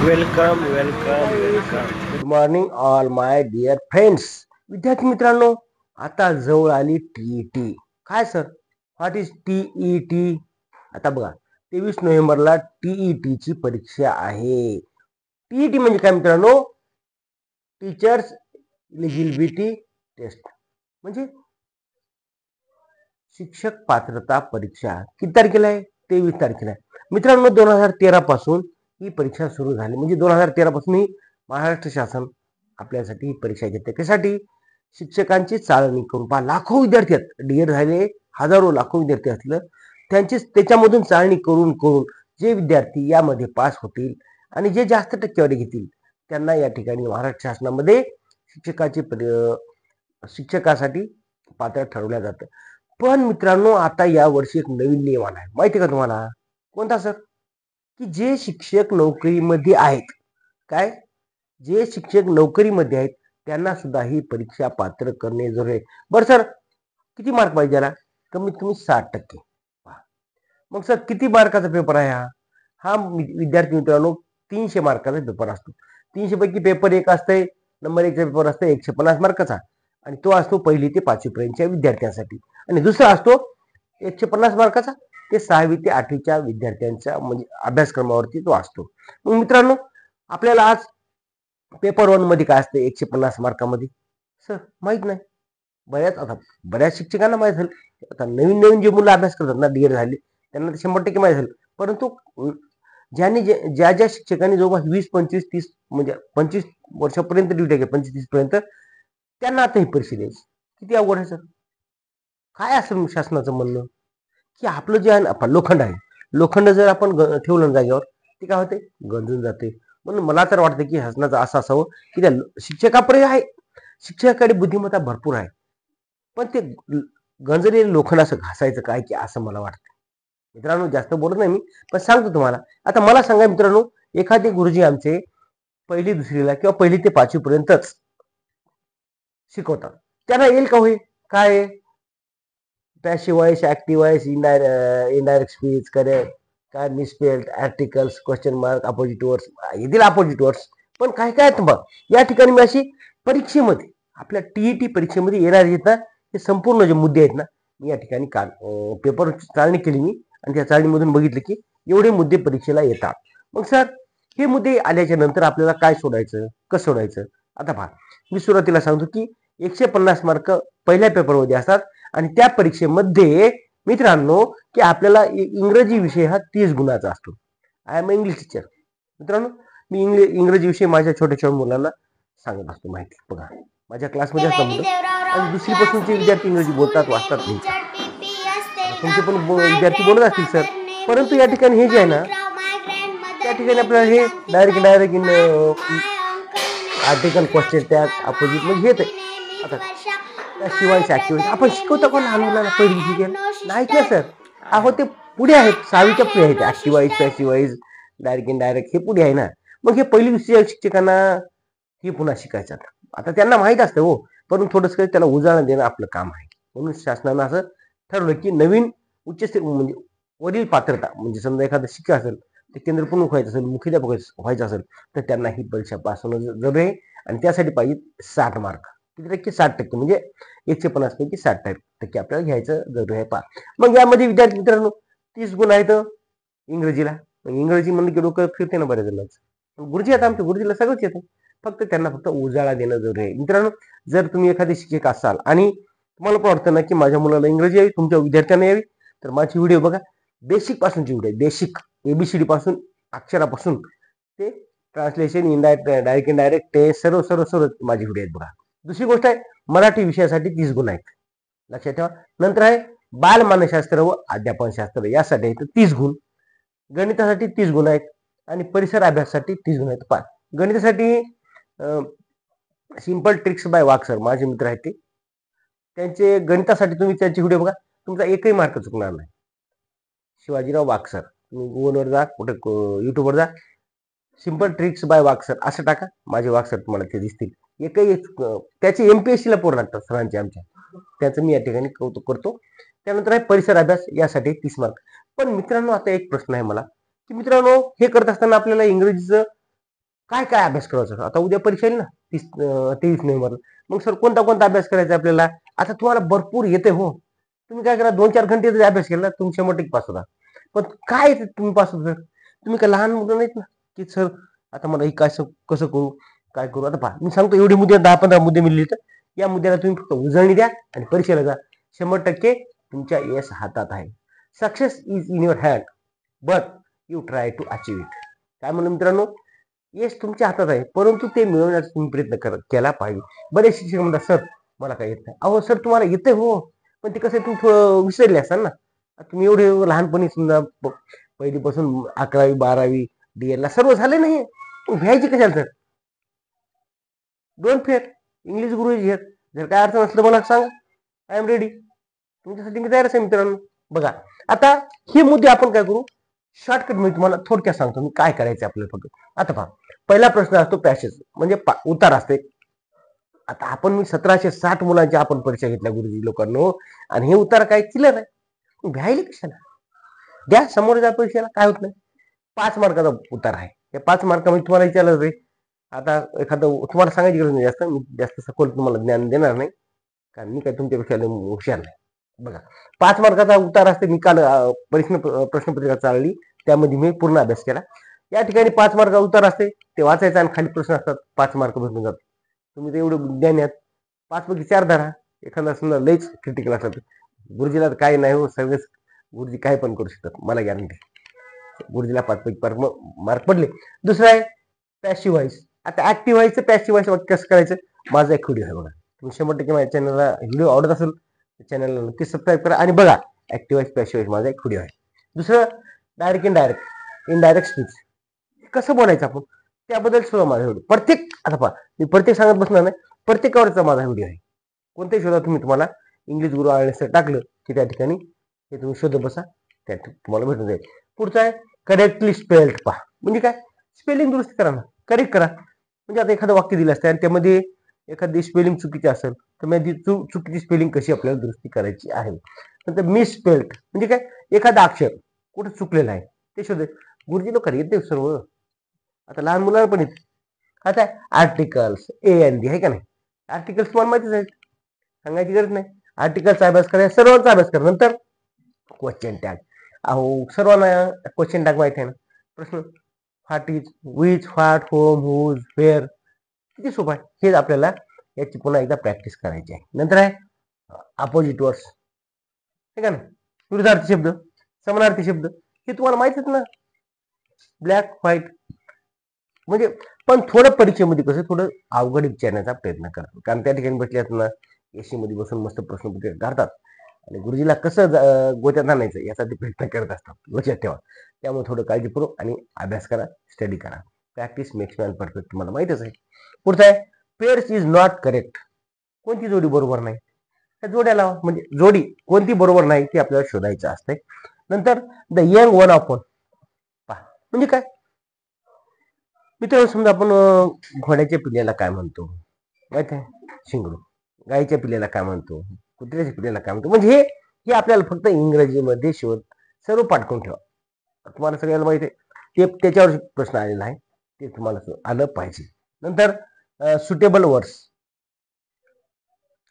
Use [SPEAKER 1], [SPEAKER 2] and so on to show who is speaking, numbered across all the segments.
[SPEAKER 1] Welcome welcome welcome. Good morning all my dear friends. विद्यार्थी मित्रांनो, आता जवळ आली टीईटी. काय सर, व्हॉट इज टीईटी? आता बघा, 23 नोव्हेंबरला टीईटीची परीक्षा आहे. टीईटी म्हणजे काय मित्रांनो? टीचर्स एलिजिबिलिटी टेस्ट, म्हणजे शिक्षक पात्रता परीक्षा. किती तारखेला आहे? 23 तारखेला आहे. मित्रांनो, 2013 पासून ही परीक्षा सुरू झाली. म्हणजे 2013 पासून ही महाराष्ट्र शासन आपल्यासाठी ही परीक्षा घेते. कशासाठी? शिक्षकांची चाळणी करून. पहा, लाखो विद्यार्थी आहेत, डीएड झाले हजारो लाखो विद्यार्थी असलं, त्याच्यामधून चाळणी करून करून जे विद्यार्थी यामध्ये पास होतील आणि जे जास्त टक्केवारी घेतील त्यांना या ठिकाणी महाराष्ट्र शासनामध्ये शिक्षकासाठी पात्र ठरवल्या जातं. पण मित्रांनो, आता या वर्षी एक नवीन नियम आला आहे. माहिती का तुम्हाला? कोणता सर? की जे शिक्षक नोकरीमध्ये आहेत, काय, जे शिक्षक नोकरीमध्ये आहेत त्यांना सुद्धा ही परीक्षा पात्र करणे जरुरी आहे. बरं सर, किती मार्क पाहिजे याला? कमीत कमी 60%. मग सर, किती मार्काचा पेपर आहे हा? हा विद्यार्थी मित्रांनो 300 मार्काचा पेपर असतो. 300 पैकी पेपर एक असतंय, नंबर 1चा पेपर असतो 150 मार्काचा, आणि तो असतो 1ली ते 5वी पर्यंतच्या विद्यार्थ्यांसाठी. आणि दुसरा असतो 150 मार्काचा, ते 6वी ते 8वीच्या विद्यार्थ्यांच्या म्हणजे अभ्यासक्रमावरती तो असतो. मग मित्रांनो, आपल्याला आज पेपर 1 मध्ये काय असते 150 मार्कामध्ये? सर माहित नाही. बऱ्याच शिक्षकांना माहित झालं. आता नवीन नवीन जे मुलं अभ्यास करतात ना, डीएड झाले, त्यांना 100% माहित झालं. परंतु ज्या ज्या शिक्षकांनी जवळपास 20-25-30 म्हणजे 25 वर्षापर्यंत ड्युटी आहे, 25-30 पर्यंत, त्यांना आता ही परीक्षा द्यायची. किती अवघड आहे सर. काय असेल शासनाचं म्हणणं? की आपलं जे आहे ना, लोखंड आहे, लोखंड जर आपण ठेवलं जागेवर, ते काय होते? गंजून जाते. म्हणून मला तर वाटतं की शासनाचं असं असावं की त्या शिक्षकापर्यंत आहे, शिक्षकाकडे बुद्धिमत्ता भरपूर आहे, पण ते गंजलेलं लोखंड असं घासायचं काय, की असं मला वाटतं. मित्रांनो, जास्त बोलत नाही मी, पण सांगतो तुम्हाला. आता मला सांगा मित्रांनो, एखादे गुरुजी आमचे 1ली-2रीला किंवा 1ली ते 5वी पर्यंतच शिकवतात, त्यांना येईल का होईल? काय passive voice, active voice, indirect speech, correct, काय misspelled, articles, question mark, opposite words, येतील अपोजिट वर्ड्स. पण काय काय बघ, या ठिकाणी मी अशी परीक्षेमध्ये, आपल्या टीईटी परीक्षेमध्ये येणार आहेत ना, हे संपूर्ण जे मुद्दे आहेत ना, मी या ठिकाणी पेपर चाळणी केली मी, आणि त्या चाळणीमधून बघितलं की एवढे मुद्दे परीक्षेला येतात. मग सर, हे मुद्दे आल्याच्या नंतर आपल्याला काय सोडायचं, कसं सोडायचं? आता पहा, मी सुरुवातीला सांगतो की 150 मार्क पहिल्या पेपरमध्ये असतात, आणि त्या परीक्षेमध्ये मित्रांनो की आपल्याला इंग्रजी विषय हा 30 गुणाचा असतो. I am English teacher. मित्रांनो, मी इंग्रजी विषय माझ्या छोट्या छोट्या मुलांना सांगत असतो. माहिती बघा, माझ्या क्लासमध्ये असतं मुलं, आणि 2री-पासूनचे विद्यार्थी इंग्रजी बोलतात, वाचतात, लिहितात. तुमचे पण विद्यार्थी बोलत असतील सर, परंतु या ठिकाणी हे जे आहे ना, त्या ठिकाणी आपल्याला हे direct in article, question, tag, opposite, म्हणजे हेच आहे. आता त्याशिवाय आपण शिकवतो का लहान मुलांना पहिली शिकेल? नाहीत ना सर. अहो, ते पुढे आहेत, 6वीच्या पुढे आहेत. ऍक्टिव्हाइज, पॅसिव्हाइज, डायरेक्ट इनडायरेक्ट, हे पुढे आहे ना. मग हे 1ली-2रीच्या शिक्षकांना हे पुन्हा शिकायचं. आता त्यांना माहित असतं हो, पण थोडंसं त्याला उजाळा देणं आपलं काम आहे. म्हणून शासनानं असं ठरवलं की नवीन उच्च म्हणजे वरील पात्रता, म्हणजे समजा एखादं शिक्षक असेल, ते केंद्र प्रमुख व्हायचं असेल, मुख्याध्यापक व्हायचं असेल, तर त्यांना ही परीक्षा पास होणं जरुरी आहे. आणि त्यासाठी पाहिजे 60 मार्क. किती टक्के? 60%. म्हणजे 150 पैकी 60% आपल्याला घ्यायचं जरुरी आहे. पहा, मग यामध्ये विद्यार्थी मित्रांनो 30 गुण आहेत इंग्रजीला. इंग्रजी म्हणलं की डोकं फिरते ना बऱ्याच जणांचं. गुरुजी आता आमच्या गुरुजीला सगळंच येतं, फक्त त्यांना फक्त उजाळा देणं जरुरी आहे. मित्रांनो, जर तुम्ही एखादे शिक्षक असाल आणि तुम्हाला पण वाटतं ना की माझ्या मुलाला इंग्रजी यावी, तुमच्या विद्यार्थ्यांना यावी, तर माझी व्हिडिओ बघा. बेसिक पासूनची व्हिडिओ, बेसिक ABCD पासून, अक्षरापासून ते ट्रान्सलेशन, डायरेक्ट इनडायरेक्ट, टेस्ट, सर्व सर्व सर्व माझी व्हिडिओ आहेत बघा. दुसरी गोष्ट आहे, मराठी विषयासाठी 30 गुण आहेत, लक्षात ठेवा. नंतर आहे बालमानसशास्त्र व अध्यापनशास्त्र, यासाठी आहेत 30 गुण. गणितासाठी 30 गुण आहेत, आणि परिसर अभ्यासासाठी 30 गुण आहेत. पहा, गणितासाठी simple tricks by Wagh sir, माझे मित्र आहेत ते, त्यांचे गणितासाठी तुम्ही त्यांची व्हिडिओ बघा, तुमचा एकही मार्क चुकणार नाही. शिवाजीराव वाघ सर, तुम्ही गुगलवर जा, कुठे युट्यूबवर जा, simple tricks by Wagh sir असं टाका, माझे वाघ सर तुम्हाला ते दिसतील. एकही त्याचे MPSC ला पोर लागतात सरांचे आमच्या, त्याचं मी या ठिकाणी कौतुक करतो. त्यानंतर आहे परिसर अभ्यास, यासाठी 30 मार्क. पण मित्रांनो, आता एक प्रश्न आहे मला, की मित्रांनो, हे करत असताना आपल्याला इंग्रजीचं काय काय अभ्यास करायचा आता उद्या परीक्षा येईल ना 23 नोव्हेंबरला. मग सर कोणता कोणता अभ्यास करायचा आपल्याला? आता तुम्हाला भरपूर येते हो. तुम्ही काय करा 2-4 घंटे जरी अभ्यास केला तुम्ही 100% पास होता. पण काय तुम्ही पास होता सर? तुम्ही काय लहान मुलं नाहीत ना की सर आता मला हे काय कसं करू काय करू. आता पहा मी सांगतो एवढे मुद्दे 10-15 मुद्दे मी लिहितो. या मुद्द्याला तुम्ही फक्त उजळणी द्या आणि परीक्षेला जा. 100% तुमच्या यश हातात आहे. Success is in your hand but you try to achieve it. काय म्हणलं मित्रांनो? यश तुमच्या हातात आहे परंतु ते मिळवण्याचा तुम्ही प्रयत्न केला पाहिजे. बरेच शिक्षक म्हणतात सर मला काय येत नाही. अहो सर तुम्हाला येते हो पण ते कसं तुम्ही थोडं विसरले असाल ना. तुम्ही एवढे लहानपणी समजा पहिलीपासून 11वी 12वी DL ला सर्व झाले नाही. भ्यायची कशाला सर? Don't fair. इंग्लिश गुरु आहेत. जर काय अडचण असलं मला सांगा. I am ready. तुमच्यासाठी मी तयारच आहे मित्रांनो. बघा आता हे मुद्दे आपण काय करू शॉर्टकट मी तुम्हाला थोडक्यात सांगतो मी काय करायचं आपल्याला फक्त. आता पहा पहिला प्रश्न असतो पॅसेज म्हणजे उतार असते. आता आपण मी 1760 मुलांची आपण परीक्षा घेतल्या गुरुजी लोकांनो आणि हे उतार काय चिल्लर आहे. भ्यायला कशाला? द्या समोर जा परीक्षेला काय होत नाही. 5 मार्काचा उतार आहे. त्या 5 मार्कामध्ये तुम्हाला विचारलं रे आता एखादं तुम्हाला सांगायची गरज नाही जास्त. मी जास्त सखोल तुम्हाला ज्ञान देणार नाही कारण मी काय तुमच्यापेक्षा हुशार नाही. बघा 5 मार्काचा उतार असते. मी काल प्रश्नपत्रिका चालली त्यामध्ये मी पूर्ण अभ्यास केला. या ठिकाणी 5 मार्काचा उतार असते ते वाचायचं आणि खाली प्रश्न असतात 5 मार्क भेटून जातात. तुम्ही ते एवढं ज्ञान यात 5 पैकी 4 धरा. एखादा समजा लईच क्रिटिकल असतात गुरुजीला काय नाही हो सगळेच गुरुजी काय पण करू शकतात मला गॅरंटी. गुरुजीला 5 पैकी मार्क पडले. दुसरं आहे पॅसिव्ह व्हॉइस. आता ऍक्टिव्ह व्हायचं पॅसिव्ह व्हॉइस कसं करायचं माझा एक व्हिडिओ आहे बघा. तुम्ही 100% माझ्या चॅनलला व्हिडिओ आवडत असेल चॅनलला नक्की सबस्क्राईब करा आणि बघा ऍक्टिव्ह व्हॉइस पॅसिव्ह व्हॉइस माझा एक व्हिडिओ आहे. दुसरं डायरेक्ट इनडायरेक्ट स्पीच कसं बोलायचं आपण त्याबद्दल सुद्धा माझा व्हिडिओ प्रत्येक आता पहा मी प्रत्येक सांगत बसणार नाही. प्रत्येकावरचा माझा व्हिडिओ आहे. कोणत्याही शोधा तुम्हाला इंग्लिश गुरु आळस टाकलं की त्या ठिकाणी हे तुम्ही शोधत बसा त्या तुम्हाला भेटून जाईल. पुढचा आहे करेक्टली स्पेल्ड पहा म्हणजे काय स्पेलिंग दुरुस्त करा ना करेक्ट करा. म्हणजे आता एखादं वाक्य दिलं असतं आणि त्यामध्ये एखादी स्पेलिंग चुकीची असेल तर मग चुकीची स्पेलिंग कशी आपल्याला दुरुस्ती करायची आहे. नंतर मिसस्पेल्ड म्हणजे काय एखादा अक्षर कुठं चुकलेलं आहे ते शोधे. गुरुजी लोक येते सर्व आता लहान मुलांना पण येते. आता आर्टिकल्स AND आहे का नाही. आर्टिकल्स तुम्हाला माहितीच आहे सांगायची गरज नाही. आर्टिकलचा अभ्यास करा सर्वांचा अभ्यास करा. नंतर क्वेश्चन टॅग अहो सर्वांना क्वेश्चन टॅग माहिती आहे ना. प्रश्न what is which what whom whose where किती सोपं आहे. हे आपल्याला याची पुन्हा एकदा प्रॅक्टिस करायची आहे. नंतर आहे अपोजिट वर्ड्स हे का नाही विरुद्धार्थी शब्द समानार्थी शब्द हे तुम्हाला माहितीच ना. ब्लॅक व्हाईट म्हणजे पण थोडं परीक्षेमध्ये कसं थोडं अवघड विचारण्याचा प्रयत्न करतात कारण त्या ठिकाणी बसले ना एसी मध्ये बसून मस्त प्रश्नपत्रिका काढतात आणि गुरुजीला कसं गोत्यात आणायचं यासाठी प्रयत्न करत असतात. लक्षात ठेवा. त्यामुळे थोडं काळजीपूर्वक आणि अभ्यास करा स्टडी करा. प्रॅक्टिस मेक्स मॅन परफेक्ट तुम्हाला माहितच आहे. पुढचं आहे पेअर्स इज नॉट करेक्ट. कोणती जोडी बरोबर नाही त्या जोड्या लावा म्हणजे जोडी कोणती बरोबर नाही ती आपल्याला शोधायचं असते. नंतर the young one of one पहा म्हणजे काय मित्रांनो समजा आपण घोड्याच्या पिल्ल्याला काय म्हणतो माहित आहे शिंगडू. गाईच्या पिल्ल्याला काय म्हणतो कुत्र्याच्या पिल्ल्याला काय म्हणतो म्हणजे हे आपल्याला फक्त इंग्रजीमध्ये शोध सर्व पाठ करून ठेवा. तुम्हाला सगळ्याला माहिती आहे ते त्याच्यावर प्रश्न आलेला आहे ते तुम्हाला आलं पाहिजे. नंतर सुटेबल वर्ड्स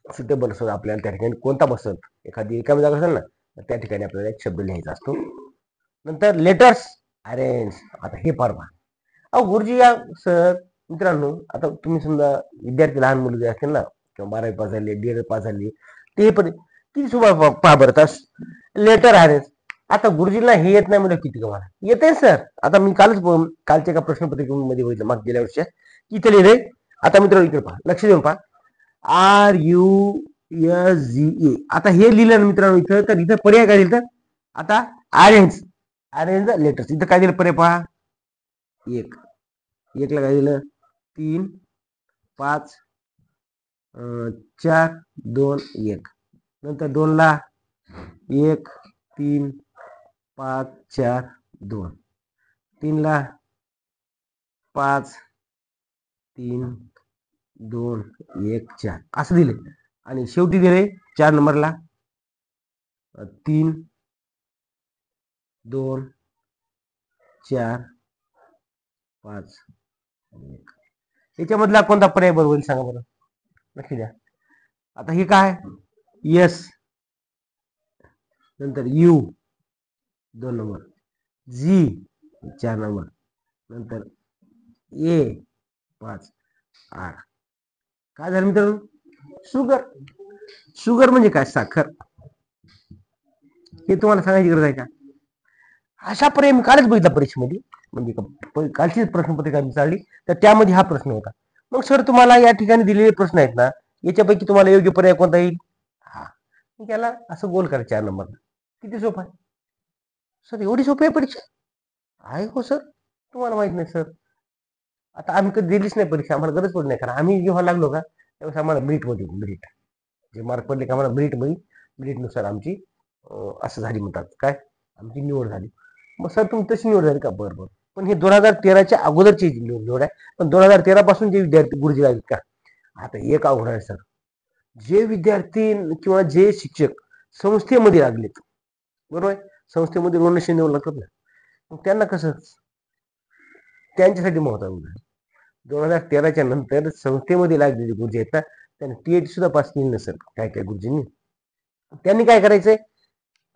[SPEAKER 1] सुटेबल आपल्याला त्या ठिकाणी कोणता बसत एखादी एका जागा असेल ना तर त्या ठिकाणी आपल्याला एक शब्द लिहायचा असतो. नंतर लेटर्स अरेंज आता हे फार अहो गुरुजी या सर मित्रांनो आता तुम्ही समजा विद्यार्थी लहान मुलं जे असतील ना किंवा 12वी पास झाले DL पास झाली ते पण किती सुबह पहा बरतास लेटर अरेंज. आता गुरुजींना हे येत नाही म्हणजे किती तुम्हाला येते सर. आता मी कालच्या एका प्रश्नपत्रिकेमध्ये बघितलं माग गेल्या वर्षी इथे लिहिले. आता मित्रांनो इकडे पहा लक्ष देऊन पहा RUSGA आता हे लिहिलं ना मित्रांनो इथं तर इथं पर्याय काय दिलं तर आता अरेंज अरेंज लेटर्स इथं काय दिलं पर्याय पहा एकला काय दिलं 3 5 4 2 1 नंतर 2ला 1 3 5 4 2 3ला 5 3 2 1 4 असं दिले आणि शेवटी दिले 4 नंबरला 3 2 4 5 याच्यामधला कोणता पर्याय बरोबर होईल सांगा बरं, लक्ष द्या. आता हे काय, यस, नंतर यू 2 नंबर, जी 4 नंबर, नंतर ए 5, 8. काय झालं मित्रांनो, शुगर. शुगर म्हणजे काय, साखर. हे तुम्हाला सांगायची गरज आहे का? अशा पर्याय मी कालच बघितला परीक्षेमध्ये, म्हणजे कालचीच प्रश्नपत्रिका मी चालली तर त्यामध्ये हा प्रश्न होता. मग सर तुम्हाला या ठिकाणी दिलेले प्रश्न आहेत ना, याच्यापैकी तुम्हाला योग्य पर्याय कोणता येईल? हा, त्याला असं गोल करा 4 नंबर. किती सोपं आहे सर, एवढी सोपी आहे परीक्षा? आहे हो सर, तुम्हाला माहित नाही सर. आता आम्ही कधी दिलीच नाही परीक्षा, आम्हाला गरज पडली नाही, कारण आम्ही जेव्हा लागलो का त्यावेळेस आम्हाला मेरिट जे मार्क पडले का आम्हाला मेरिटनुसार आमची असं झाली म्हणतात काय, आमची निवड झाली. मग सर तुमची तशी निवड झाली का? बरं. पण हे 2013च्या अगोदरची निवड आहे. पण 2013 पासून जे विद्यार्थी गुरुजी लागले का, आता एक अवघड आहे सर, जे विद्यार्थी किंवा जे शिक्षक संस्थेमध्ये लागलेत, बरोबर आहे, संस्थेमध्ये डोनेशन देऊ लागतात ना, मग त्यांना कसं, त्यांच्यासाठी महत्वाचं आहे. 2013च्या नंतर संस्थेमध्ये लागलेले गुरुजी आहेत ना, त्यांनी टीएटी सुद्धा पास केली नसेल काय काय गुरुजींनी. त्यांनी काय करायचंय,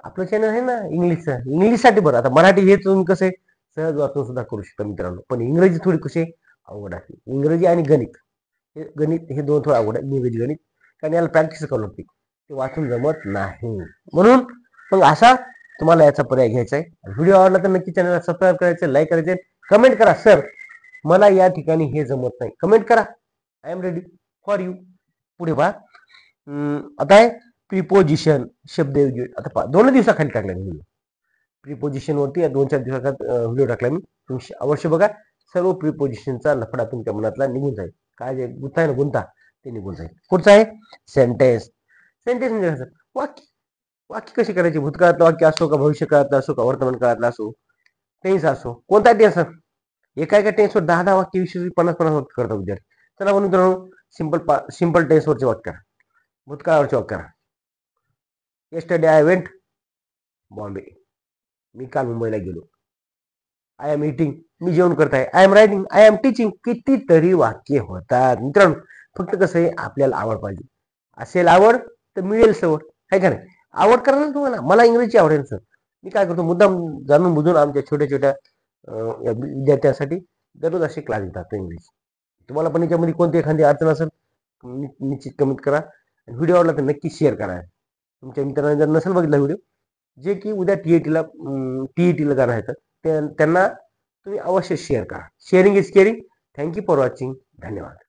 [SPEAKER 1] आपलं चॅनल आहे ना इंग्लिशचं, इंग्लिशसाठी बरं. आता मराठी हे तुम्ही कसं आहे सहज वाचून सुद्धा करू शकता मित्रांनो, पण इंग्रजी थोडी कशी अवघड आहे. इंग्रजी आणि गणित हे दोन थोडं अवघड आहे. इंग्रजी गणित, कारण याला प्रॅक्टिस करावं लागते, ते वाचून जमत नाही. म्हणून मग असा तुम्हाला याचा पर्याय घ्यायचा आहे. व्हिडिओ आवडला तर नक्की चॅनलला सबस्क्राईब करायचं, लाईक करायचे, कमेंट करा सर मला या ठिकाणी हे जमत नाही, कमेंट करा, I am ready for you. पुढे पहा, आता आहे प्रिपोजिशन, शब्द. आता 2 दिवसाखाली टाकला मी व्हिडिओ प्रिपोजिशन वरती, 2-4 दिवसात व्हिडिओ टाकला मी, तुम्ही अवश्य बघा. सर्व प्रिपोजिशनचा लफडा तुमच्या मनातला निघून जाईल. काय जे गुंता आहे ना, गुंता ते निघून जाईल. पुढचा आहे सेंटेन्स. सेंटेन्स म्हणजे कसं, वाक्य. वाक्य कशी करायची, भूतकाळातलं वाक्य असो का, भविष्यकाळातलं असो का, वर्तमान काळातलं असो, टेन्स असो, कोणता टेन्स असो. एका टेन्सवर 10 वाक्य, 20-50 वाक्य करतात विद्यार्थी. चला म्हणून मित्रांनो, सिंपल टेन्सवरचे वाक्य करा, भूतकाळावरचे वाक्य करा. येस्टरडे आय वेंट बॉम्बे, मी काल मुंबईला गेलो. आय एम इटिंग, मी जेवण करत आहे. I am writing, I am teaching. कितीतरी वाक्य होतात मित्रांनो. फक्त कसं आहे, आपल्याला आवड पाहिजे. असेल आवड तर मिळेल सवड, आहे का नाही? आवड करा ना तुम्हाला. मला इंग्रजी आवडेल सर, मी काय करतो, मुद्दाम जाणून बुजून आमच्या छोट्या छोट्या विद्यार्थ्यांसाठी दररोज असे क्लास घेतात इंग्लिश. तुम्हाला पण याच्यामध्ये कोणती एखादी अडचण असेल निश्चित कमेंट करा. व्हिडिओ आवडला तर नक्की शेअर करा. तुमच्या मित्रांनी जर नसेल बघितला व्हिडिओ, जे की उद्या टीईटीला जाणार आहेत, त्यांना तुम्ही अवश्य शेअर करा. Sharing is caring. Thank you for watching. धन्यवाद.